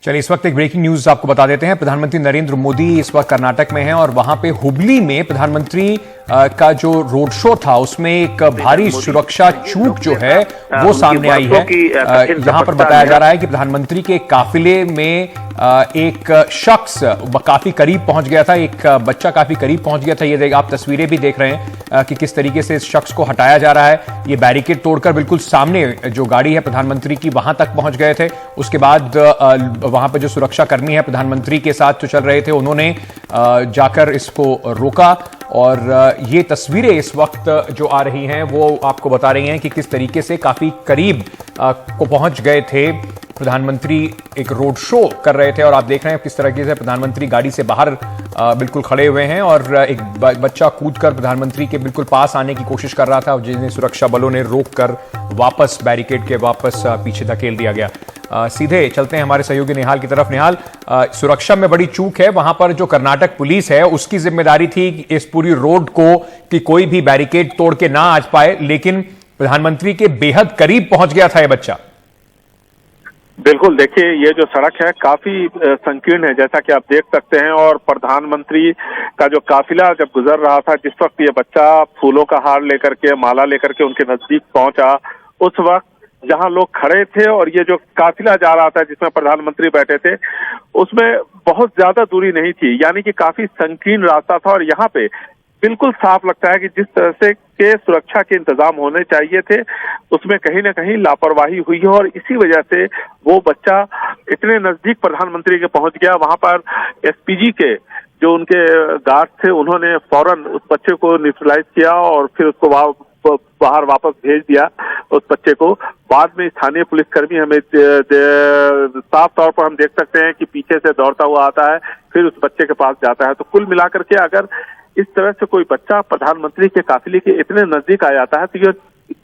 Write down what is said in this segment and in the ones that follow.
चलिए इस वक्त एक ब्रेकिंग न्यूज आपको बता देते हैं। प्रधानमंत्री नरेंद्र मोदी इस वक्त कर्नाटक में हैं और वहां पे हुबली में प्रधानमंत्री का जो रोड शो था उसमें एक भारी सुरक्षा चूक जो है वो सामने आई है। यहां पर बताया जा रहा है कि प्रधानमंत्री के काफिले में एक शख्स काफी करीब पहुंच गया था, एक बच्चा काफी करीब पहुंच गया था। ये आप तस्वीरें भी देख रहे हैं कि किस तरीके से इस शख्स को हटाया जा रहा है। ये बैरिकेड तोड़कर बिल्कुल सामने जो गाड़ी है प्रधानमंत्री की वहां तक पहुंच गए थे। उसके बाद वहां पर जो सुरक्षा कर्मी है प्रधानमंत्री के साथ जो चल रहे थे उन्होंने जाकर इसको रोका और ये तस्वीरें इस वक्त जो आ रही हैं वो आपको बता रही हैं कि किस तरीके से काफी करीब को पहुंच गए थे प्रधानमंत्री। एक रोड शो कर रहे थे और आप देख रहे हैं किस तरीके से प्रधानमंत्री गाड़ी से बाहर बिल्कुल खड़े हुए हैं और एक बच्चा कूदकर प्रधानमंत्री के बिल्कुल पास आने की कोशिश कर रहा था, जिन्हें सुरक्षा बलों ने रोककर वापस बैरिकेड के वापस पीछे धकेल दिया गया। सीधे चलते हैं हमारे सहयोगी निहाल की तरफ। निहाल, सुरक्षा में बड़ी चूक है, वहां पर जो कर्नाटक पुलिस है उसकी जिम्मेदारी थी इस पूरी रोड को कि कोई भी बैरिकेड तोड़ के ना आ पाए, लेकिन प्रधानमंत्री के बेहद करीब पहुंच गया था यह बच्चा। बिल्कुल, देखिए ये जो सड़क है काफी संकीर्ण है जैसा कि आप देख सकते हैं, और प्रधानमंत्री का जो काफिला जब गुजर रहा था, जिस वक्त ये बच्चा फूलों का हार लेकर के, माला लेकर के उनके नजदीक पहुंचा, उस वक्त जहां लोग खड़े थे और ये जो काफिला जा रहा था जिसमें प्रधानमंत्री बैठे थे उसमें बहुत ज्यादा दूरी नहीं थी, यानी कि काफी संकीर्ण रास्ता था। और यहाँ पे बिल्कुल साफ लगता है कि जिस तरह से के सुरक्षा के इंतजाम होने चाहिए थे उसमें कहीं ना कहीं लापरवाही हुई है और इसी वजह से वो बच्चा इतने नजदीक प्रधानमंत्री के पहुंच गया। वहां पर एसपीजी के जो उनके गार्ड थे उन्होंने फौरन उस बच्चे को न्यूट्रलाइज किया और फिर उसको बाहर वापस भेज दिया उस बच्चे को। बाद में स्थानीय पुलिसकर्मी हमें साफ तौर पर हम देख सकते हैं कि पीछे से दौड़ता हुआ आता है, फिर उस बच्चे के पास जाता है। तो कुल मिलाकर के अगर इस तरह से कोई बच्चा प्रधानमंत्री के काफिले के इतने नजदीक आ जाता है तो ये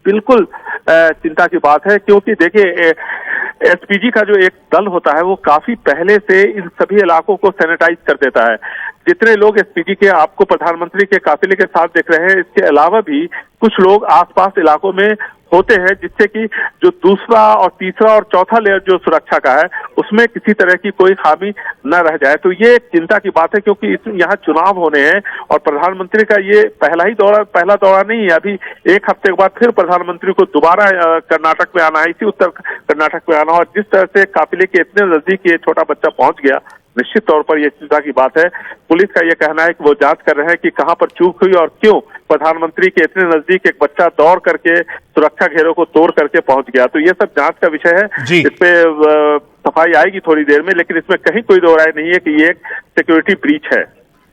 बिल्कुल चिंता की बात है, क्योंकि देखिए एसपीजी का जो एक दल होता है वो काफी पहले से इन सभी इलाकों को सैनिटाइज कर देता है। जितने लोग एसपीजी के आपको प्रधानमंत्री के काफिले के साथ देख रहे हैं, इसके अलावा भी कुछ लोग आसपास इलाकों में होते हैं, जिससे कि जो दूसरा और तीसरा और चौथा लेयर जो सुरक्षा का है उसमें किसी तरह की कोई खामी न रह जाए। तो ये एक चिंता की बात है, क्योंकि यहाँ चुनाव होने हैं और प्रधानमंत्री का ये पहला दौरा नहीं है। अभी एक हफ्ते के बाद फिर प्रधानमंत्री को दोबारा कर्नाटक में आना है, इसी उत्तर कर्नाटक में आना। और जिस तरह से काफिले के इतने नजदीक ये छोटा बच्चा पहुंच गया, निश्चित तौर पर यह चिंता की बात है। पुलिस का यह कहना है कि वो जांच कर रहे हैं कि कहां पर चूक हुई और क्यों प्रधानमंत्री के इतने नजदीक एक बच्चा दौड़ करके सुरक्षा घेरों को तोड़ करके पहुंच गया। तो ये सब जांच का विषय है, इस पे सफाई आएगी थोड़ी देर में, लेकिन इसमें कहीं कोई दो राय नहीं है कि ये एक सिक्योरिटी ब्रीच है।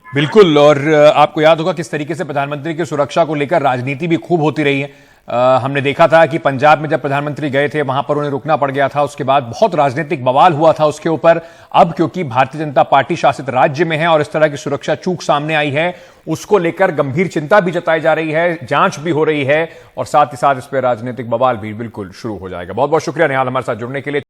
बिल्कुल, और आपको याद होगा किस तरीके से प्रधानमंत्री की सुरक्षा को लेकर राजनीति भी खूब होती रही है। हमने देखा था कि पंजाब में जब प्रधानमंत्री गए थे वहां पर उन्हें रुकना पड़ गया था, उसके बाद बहुत राजनीतिक बवाल हुआ था उसके ऊपर। अब क्योंकि भारतीय जनता पार्टी शासित राज्य में है और इस तरह की सुरक्षा चूक सामने आई है, उसको लेकर गंभीर चिंता भी जताई जा रही है, जांच भी हो रही है और साथ ही साथ इस पर राजनीतिक बवाल भी बिल्कुल शुरू हो जाएगा। बहुत बहुत शुक्रिया निहाल हमारे साथ जुड़ने के लिए।